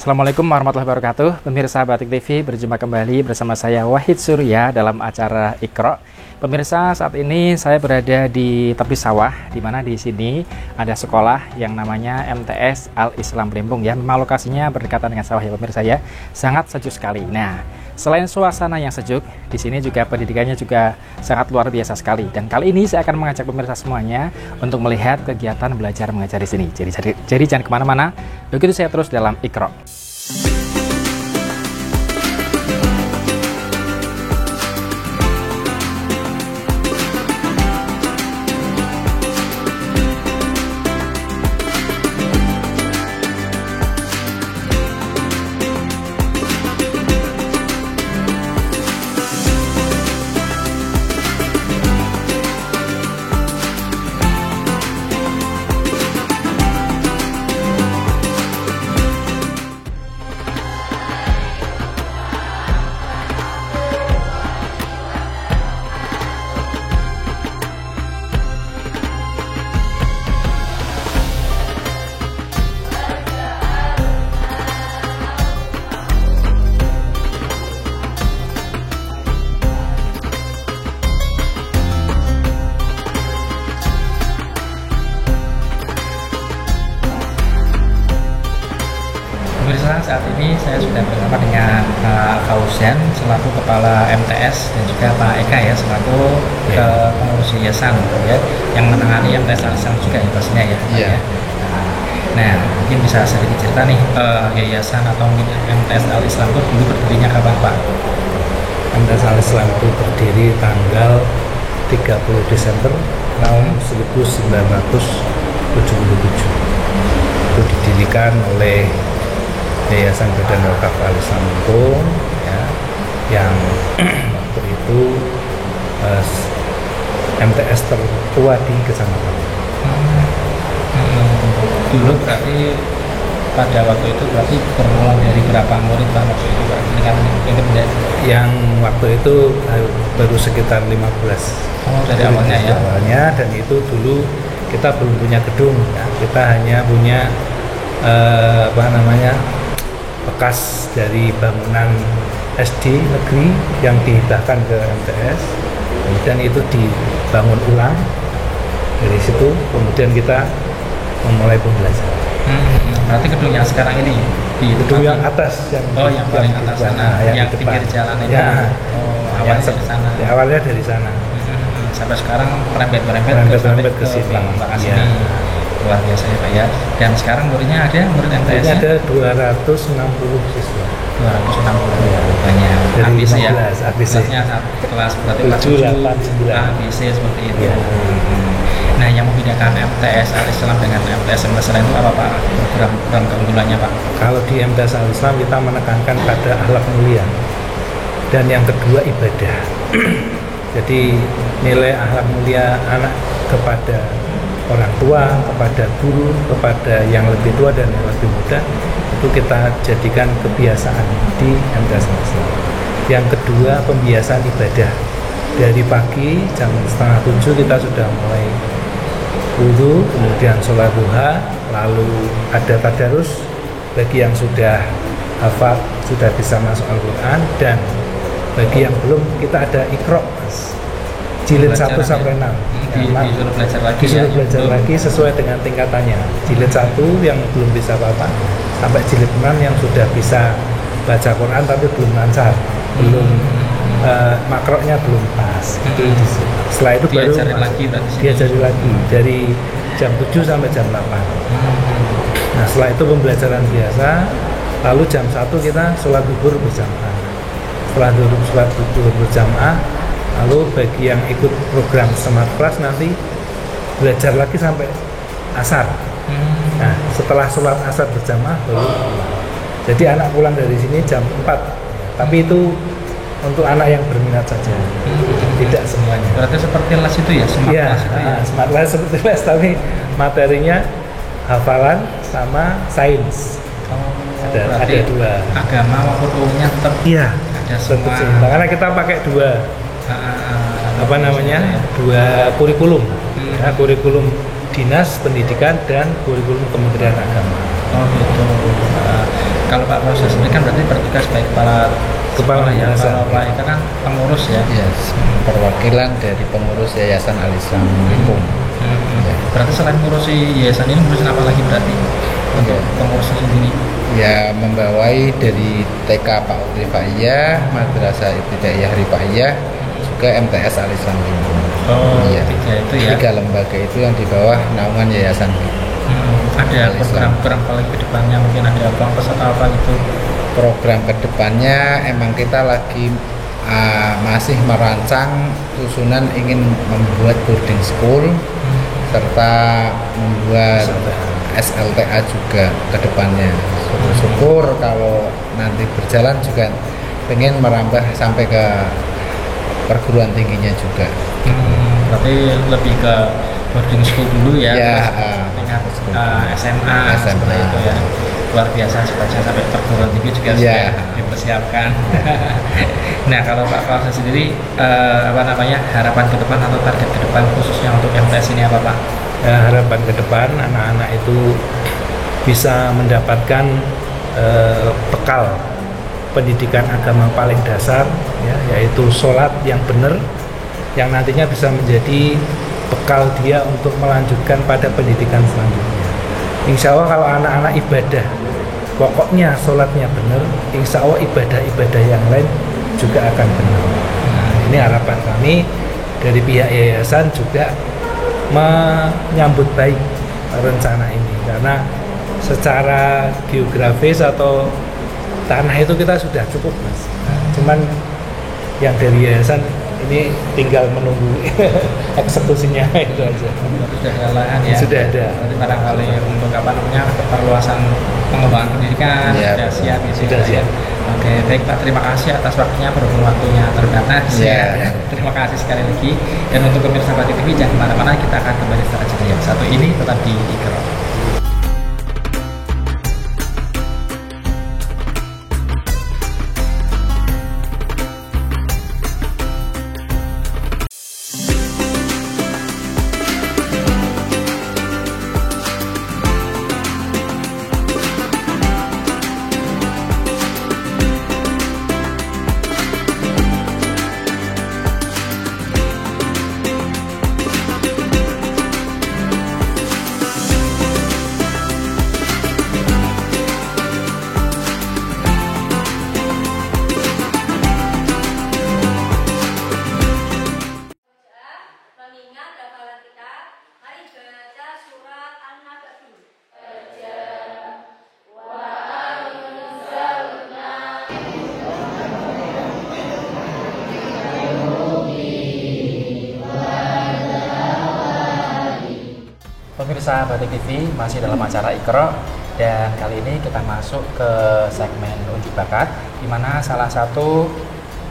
Assalamualaikum warahmatullahi wabarakatuh. Pemirsa Batik TV, berjumpa kembali bersama saya Wahid Surya dalam acara Iqra. Pemirsa, saat ini saya berada di tepi sawah, di mana di sini ada sekolah yang namanya MTS Al Islam Blimbung ya. Memang lokasinya berdekatan dengan sawah ya pemirsa ya. Sangat sejuk sekali. Nah, selain suasana yang sejuk, di sini juga pendidikannya juga sangat luar biasa sekali. Dan kali ini saya akan mengajak pemirsa semuanya untuk melihat kegiatan belajar mengajar di sini. Jadi jangan kemana-mana. Begitu saya terus dalam Iqra. Pemirsa, saat ini saya sudah bersama dengan Pak Fauzan selaku Kepala MTS dan juga Pak Eka ya selaku pengurus yayasan ya, yang menangani MTS Al Islam juga ya pastinya ya. Iya. Nah, mungkin bisa sedikit cerita nih yayasan atau mungkin MTS Al Islam itu dulu berdirinya kapan Pak? MTS Al Islam itu berdiri tanggal 30 Desember tahun 1977. Itu didirikan oleh Yayasan Badan Wakaf Al Islam Blimbung ya, yang waktu itu MTS tertua di kecamatan. Dulu berarti pada waktu itu berarti bermula dari berapa murid Pak waktu itu Pak? Ini kan Yang waktu itu baru sekitar 15. Oh, dari awalnya ya? Awalnya, dan itu dulu kita belum punya gedung ya. Kita hanya punya bekas dari bangunan SD negeri yang dihibahkan ke MTS, kemudian itu dibangun ulang. Dari situ kemudian kita memulai pembelajaran. Berarti gedung yang sekarang ini di Gedung yang atas yang paling atas sana, yang di pinggir depan. jalan itu. Ya, Awalnya dari sana. Ya, awalnya dari sana. Sampai sekarang merembet ke sini. Ya. Luar biasa ya Pak ya. Dan sekarang muridnya ada murid MTS nya ada 260 siswa. 260 ya, banyak. Dari ABC 15, ya. ABC. Kelasnya kelas berarti kelas 7, 8, 9. ABC seperti itu. Ya. Nah, yang membedakan MTS Al Islam dengan MTS lain itu apa Pak? Program keunggulannya Pak? Kalau di MTS Al Islam kita menekankan pada akhlak mulia. Dan yang kedua ibadah. Jadi nilai akhlak mulia anak kepada orang tua, kepada guru, kepada yang lebih tua dan yang lebih muda, itu kita jadikan kebiasaan di MTS Al Islam. Yang kedua, pembiasaan ibadah. Dari pagi jam 6:30 kita sudah mulai wudu, kemudian sholat duha, lalu ada tadarus bagi yang sudah hafal, sudah bisa masuk Al-Quran, dan bagi yang belum kita ada Iqra jilid 1 sampai 6. Disuruh belajar lagi disuruh belajar lagi sesuai dengan tingkatannya. Jilid 1 yang belum bisa apa-apa, sampai jilid 6 yang sudah bisa baca Quran tapi belum lancar, belum makroknya belum pas. Setelah itu baru diajari lagi dari jam 7 sampai jam 8. Nah, setelah itu pembelajaran biasa, lalu jam 1 kita sholat zuhur berjamaah. Setelah sholat zuhur berjamaah, lalu bagi yang ikut program Smart Class nanti belajar lagi sampai asar. Nah, setelah sholat asar berjamaah baru pulang. Jadi anak pulang dari sini jam 4. Tapi itu untuk anak yang berminat saja, tidak semuanya. Berarti seperti les itu ya, Smart Class itu ya? Smart Class seperti les, tapi materinya hafalan sama sains. Ada dua. Agama maupun umumnya tetap ada semua. Karena kita pakai dua dua kurikulum, kurikulum dinas pendidikan dan kurikulum Kementerian Agama. Oh gitu. Kalau Pak Proses ini kan berarti bertugas sebagai kepala ya, yayasan. kalau Pak Eka kan pengurus ya. Ya, perwakilan dari pengurus Yayasan Al-Islam Limpung. Ya. Berarti selain ngurusi yayasan ini ngurusin apa lagi berarti untuk pengurusnya sendiri? Ya, membawai dari TK PAUD Rifaiyah, Madrasah Ibtidaiyah Rifaiyah, juga MTS Al-Islam Limpung. Oh, Iya. tiga itu ya. 3 lembaga itu yang di bawah naungan yayasan. Ada program-program paling ke depannya, mungkin ada purpose atau apa gitu. Program kedepannya emang kita lagi masih merancang susunan ingin membuat boarding school serta membuat SLTA juga kedepannya. Syukur kalau nanti berjalan juga pengen merambah sampai ke perguruan tingginya juga. Berarti lebih ke boarding school dulu ya, Ya, tingkat SMA seperti itu ya. Luar biasa sebaca sampai perguruan tinggi juga Ya. sudah dipersiapkan. Nah, kalau Pak Fauzi sendiri harapan ke depan atau target ke depan khususnya untuk MTS ini apa Pak? Ya, harapan ke depan anak-anak itu bisa mendapatkan bekal pendidikan agama paling dasar ya, yaitu sholat yang benar yang nantinya bisa menjadi bekal dia untuk melanjutkan pada pendidikan selanjutnya. Insya Allah kalau anak-anak ibadah pokoknya sholatnya benar, insya Allah ibadah-ibadah yang lain juga akan benar. Nah, ini harapan kami dari pihak yayasan juga menyambut baik rencana ini karena secara geografis atau tanah itu kita sudah cukup Mas. Nah, cuman yang dari yayasan ini tinggal menunggu eksekusinya itu aja. Sudah ada lahan ya. Sudah ada. Berarti barangkali untuk perluasan pengembangan pendidikan Ya, sudah siap gitu sudah ya. siap. Oke, baik Pak, terima kasih atas waktunya, berhubung waktunya terbatas Ya. Terima kasih sekali lagi. Dan untuk pemirsa Batik TV jangan kemana-mana, kita akan kembali setelah jeda yang satu ini tetap di Ikro. Mengingat hafalan kita, mari baca surat An-Naba'i. Pemirsa Batik TV masih dalam acara Ikro, dan kali ini kita masuk ke segmen uji bakat di mana salah satu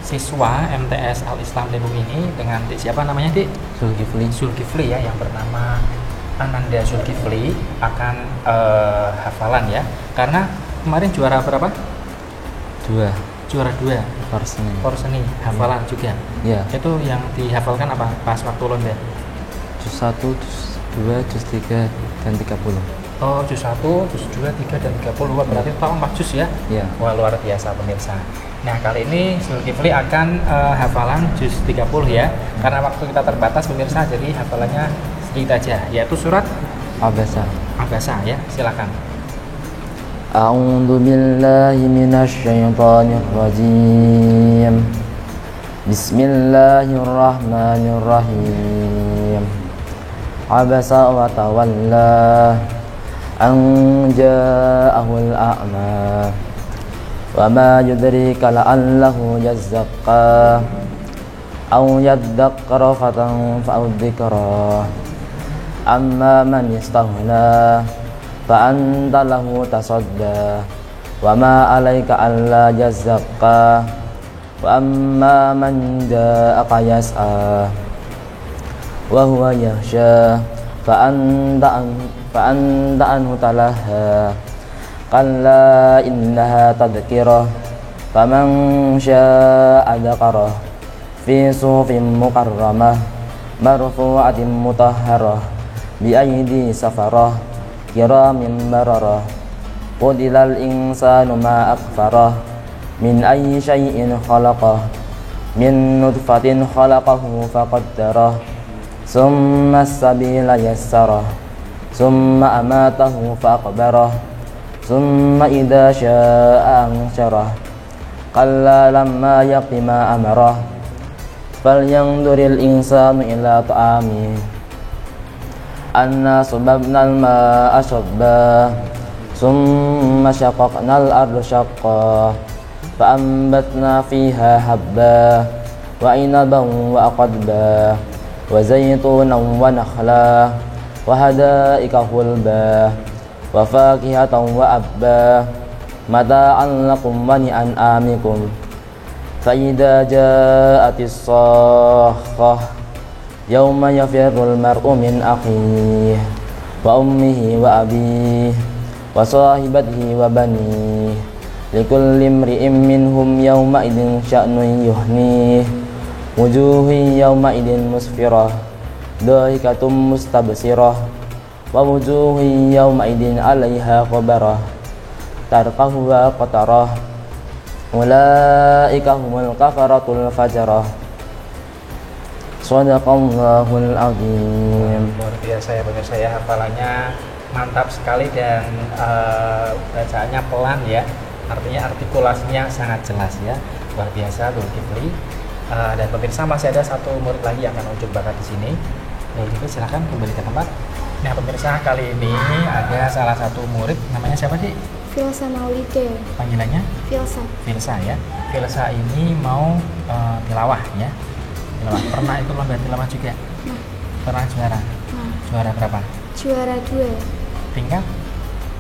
siswa MTS Al-Islam Limpung ini dengan siapa namanya Dik? Zulkifli ya, yang bernama Ananda Zulkifli akan hafalan ya, karena kemarin juara berapa? Juara 2 Porseni hafalan juga Ya, itu yang dihafalkan apa pas waktu lomba? juz 1, juz 2, juz 3, dan 30. Oh, juz 1, juz 2, 3, dan 30. Wah, berarti total 4 juz ya? Ya, Wah, luar biasa pemirsa. Nah, kali ini Zulkifli akan hafalan juz 30 ya. Karena waktu kita terbatas pemirsa, jadi hafalannya sedikit aja, yaitu surat Abasa. Abasa ya. Silakan. A'udzu billahi minasy syaithanir rajim. Bismillahirrahmanirrahim. Abasa wa tawalla an ja'ahul a'ma. Wa ma yudrika la'allahu yazzaqqa aw yadhakkara fatanfa'u dzikra. Amma man istaghna fa anta lahu tasadda wa ma 'alaika alla yazzaqqa wa amma man ja'aka yas'a wa huwa yakhsha fa anta anhu talaha kalla innaha tadhkirah faman syaa'a dzakara fi sufin mukarramah marfu'atin mutahharah bi aidi safarah kiramin bararah قتل الإنسان ما أكفره من أي شيء خلقه من نطفة خلقه فقدره ثم السبيل يسره ثم أماته فأقبره ثم إذا شاء أنشره كلا لما يقض ما أمره فلينظر الإنسان إلى طعامه أنا صببنا الماء صبا ثم شققنا الأرض شقا فأنبتنا فيها حبا وعنبا وأقدبا وزيتونا ونخلا وحدائق غلبا وفاكهة وأبا متاعا لكم ولأنعامكم فإذا جاءت الصاخة يوم يفر المرء من أخيه وأمه وأبيه وصاحبته وبنيه لكل امرئ منهم يومئذ شأن يغنيه وجوه يومئذ مسفرة ضاحكة مستبصرة ووجوه يومئذ عليها غبرة ترقها قترة أولئك هم الكفرة الفجرة Shadaqallahul azim. Luar biasa ya pemirsa ya, hafalannya mantap sekali dan bacaannya pelan ya. Artinya artikulasinya sangat jelas ya. Luar biasa Zulkifli. Dan pemirsa masih ada satu murid lagi yang akan ujung bakat di sini. Zulkifli silakan kembali ke tempat. Nah pemirsa, kali ini ada salah satu murid, namanya siapa sih? Filsa Maulide. Panggilannya? Filsa. Filsa ya. Filsa ini mau tilawah ya. Pernah ikut lomba tilawah juga? Nah. Pernah juara? Nah. Juara berapa? Juara 2 Tingkat?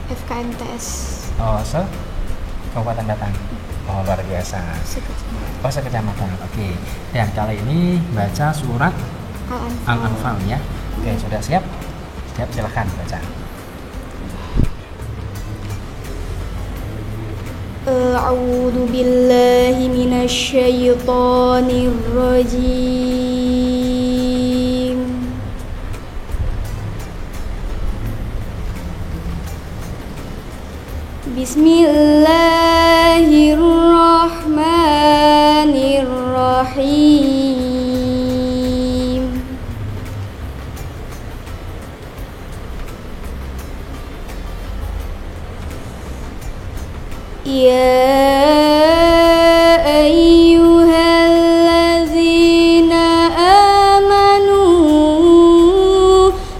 FKMTS. Oh, Kabupaten Batang. Oh, luar biasa. Sekecamatan. Oh, sekecamatan. Oke. Dan kali ini baca surat Al-Anfal ya. Oke, sudah siap? Siap, silahkan baca. A'udzu billahi minasyaitonir rajim. Bismillahirrahmanirrahim. Ya ayyuhallazina amanu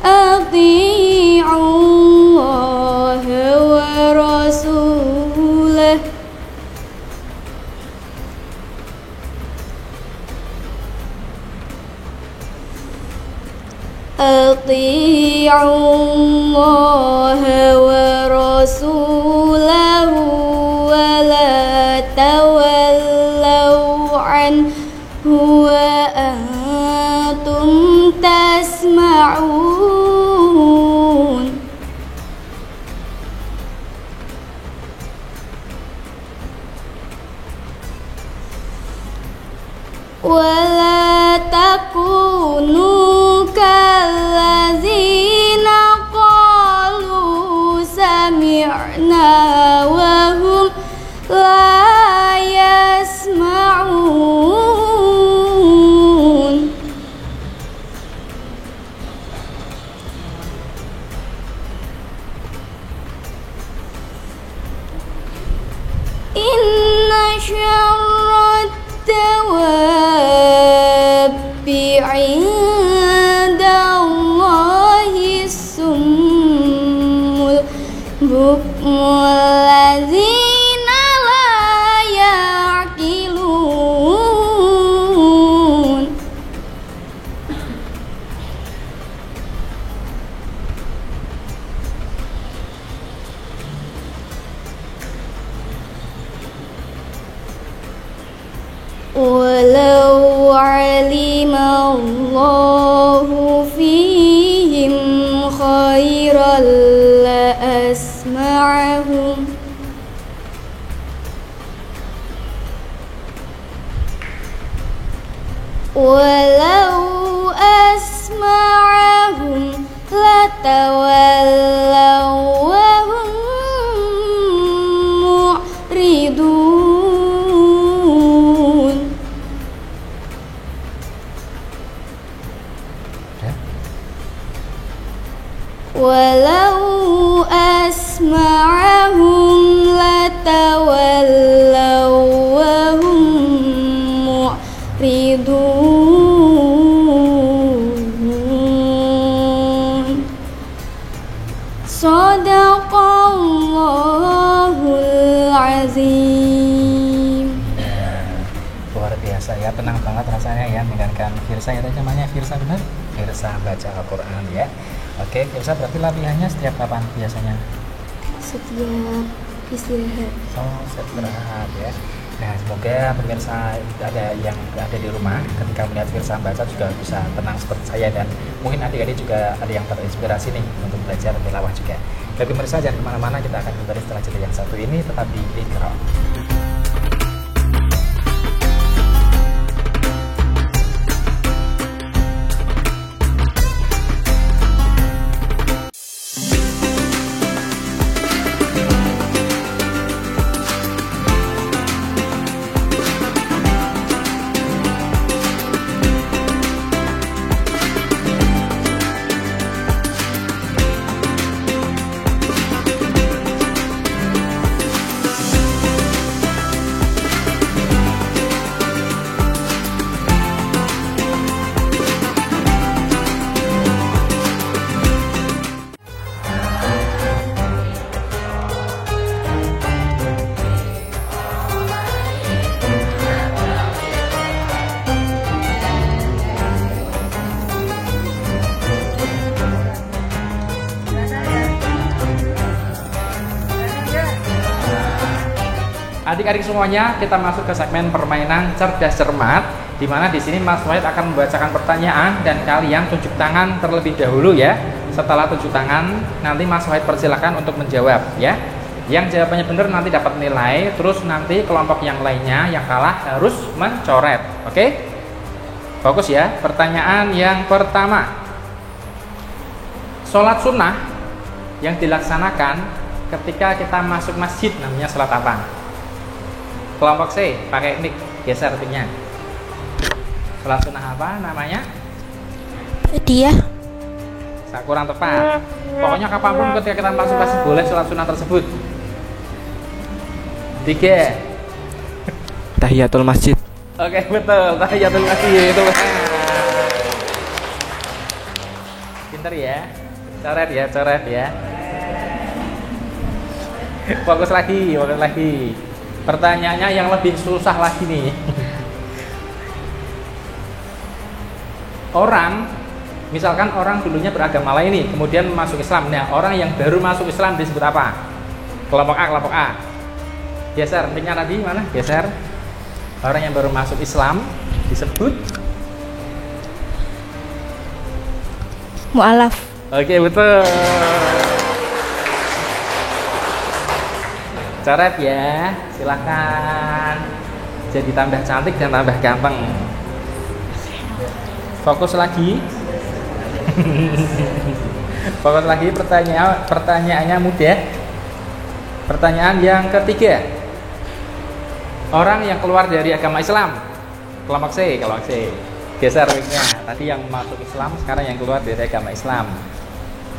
athi'ullaha wa rasulah athi'ullaha wa rasulahu tawallau anhu wa antum tasma'un. Wala takunu kallazina qalu sami'na wa hum la yasma'un. Inna syarrat dawabbi 'indallahi summul bukmul ladzina ya'qilun. Walau alimallahu fihim khairan la asma'ahum. Walau asma'ahum latawallaw wa hum azim. Luar biasa ya, tenang banget rasanya ya mendengarkan Firsa ya, tadi namanya Firsa benar? Firsa baca Al-Quran ya. Oke, Firsa berarti latihannya setiap kapan biasanya? Setiap istirahat. Oh, istirahat ya. Nah, semoga pemirsa ada yang ada di rumah ketika melihat Firsa baca juga bisa tenang seperti saya, dan mungkin adik-adik juga ada yang terinspirasi nih untuk belajar tilawah juga. Bagi pemirsa jangan kemana-mana, kita akan kembali setelah jeda yang satu ini, tetap di Iqra. Adik-adik semuanya, kita masuk ke segmen permainan cerdas cermat, di mana di sini Mas Wahid akan membacakan pertanyaan dan kalian tunjuk tangan terlebih dahulu ya. Setelah tunjuk tangan, nanti Mas Wahid persilakan untuk menjawab ya. Yang jawabannya benar nanti dapat nilai, terus nanti kelompok yang lainnya yang kalah harus mencoret. Oke? Fokus ya. Pertanyaan yang pertama. Sholat sunnah yang dilaksanakan ketika kita masuk masjid namanya sholat apa? Kelompok C, pakai mic, geser mic-nya. Sholat sunnah apa namanya? Dia. Kurang tepat. Pokoknya kapanpun ketika kita masuk masjid boleh sholat sunnah tersebut. 3. Tahiyatul masjid. Oke, betul. Tahiyatul masjid itu. Pinter ya. Coret ya, coret ya. Fokus lagi, fokus lagi. Pertanyaannya yang lebih susah lagi nih. Orang, misalkan orang dulunya beragama lain nih, kemudian masuk Islam. Nah, orang yang baru masuk Islam disebut apa? Kelompok A, kelompok A. Geser, mic-nya tadi mana? Geser. Orang yang baru masuk Islam disebut Mu'alaf. Oke, betul. Coret ya, silahkan. Jadi tambah cantik dan tambah ganteng. Fokus lagi. Fokus lagi, pertanyaannya mudah. Pertanyaan yang ketiga. Orang yang keluar dari agama Islam. Kelompok C, kelompok C. Geser mic-nya. Tadi yang masuk Islam, sekarang yang keluar dari agama Islam.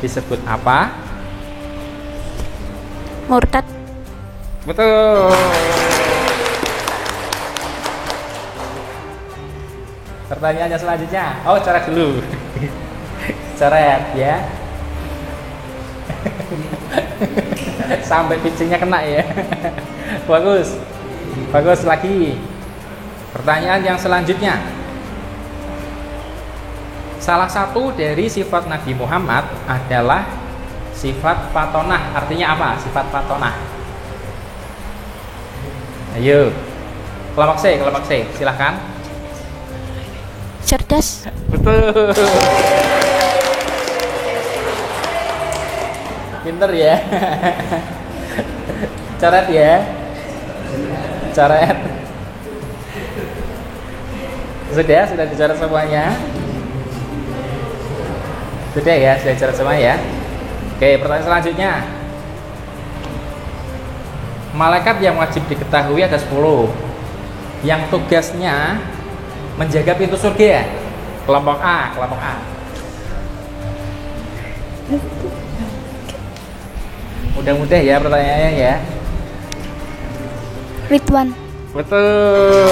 Disebut apa? Murtad. Betul. Pertanyaannya selanjutnya. Oh, coret dulu. Coret ya. Sampai pitchingnya kena ya. Bagus. Bagus lagi. Pertanyaan yang selanjutnya. Salah satu dari sifat Nabi Muhammad adalah sifat fatonah. Artinya apa? Sifat fatonah. Ayo, kelompok C, silahkan. Cerdas. Betul. Pinter ya. Coret ya. Coret. Sudah dicoret semuanya. Sudah ya, sudah dicoret semua ya. Oke, pertanyaan selanjutnya. Malaikat yang wajib diketahui ada 10 yang tugasnya menjaga pintu surga. Kelompok A, kelompok A. Mudah-mudah ya pertanyaannya ya. Ridwan. Betul.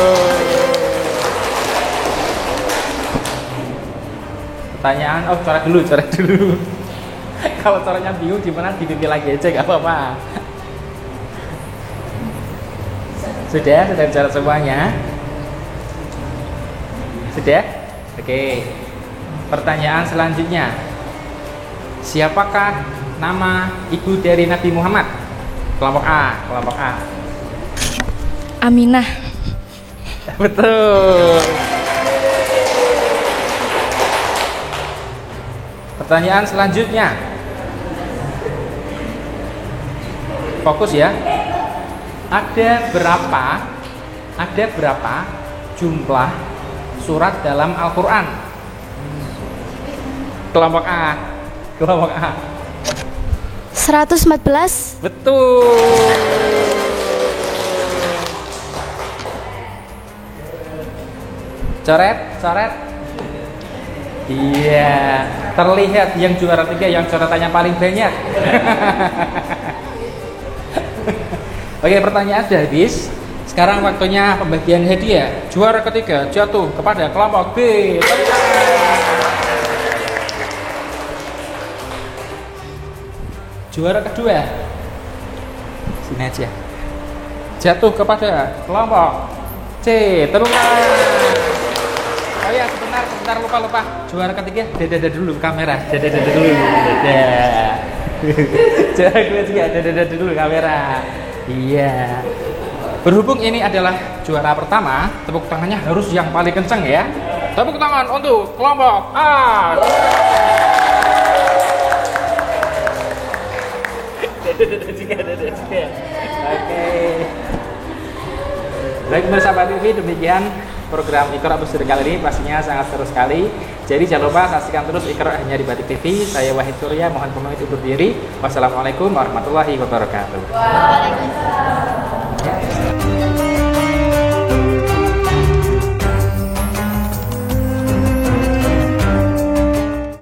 Pertanyaan, oh coret dulu. Kalau coretnya bingung gimana, dipimpin lagi aja, gak apa-apa. Sudah dijawab semuanya? Sudah? Oke. Pertanyaan selanjutnya. Siapakah nama ibu dari Nabi Muhammad? Kelompok A, kelompok A. Aminah. Betul. Pertanyaan selanjutnya. Fokus ya. Ada berapa jumlah surat dalam Al-Qur'an? Kelompok A. Kelompok A. 114. Betul. Coret, coret. Iya, terlihat yang juara 3 yang coretannya paling banyak. Oke, pertanyaan sudah habis. Sekarang waktunya pembagian hadiah. Juara ketiga jatuh kepada kelompok B. Juara kedua, sini aja, jatuh kepada kelompok C. Tepuk tangan. Oh ya, sebentar lupa. Juara ketiga, dada dulu kamera, dada dulu, dada. Juara ketiga, dada dulu kamera. Iya. Berhubung ini adalah juara pertama, tepuk tangannya harus yang paling kenceng ya. Tepuk tangan untuk kelompok A. Oke. Baik bersama TV, demikian program Iqra episode kali ini pastinya sangat seru sekali. Jadi jangan lupa saksikan terus Iqra hanya di Batik TV. Saya Wahid Surya, mohon pamit undur diri. Wassalamualaikum warahmatullahi wabarakatuh. Waalaikumsalam.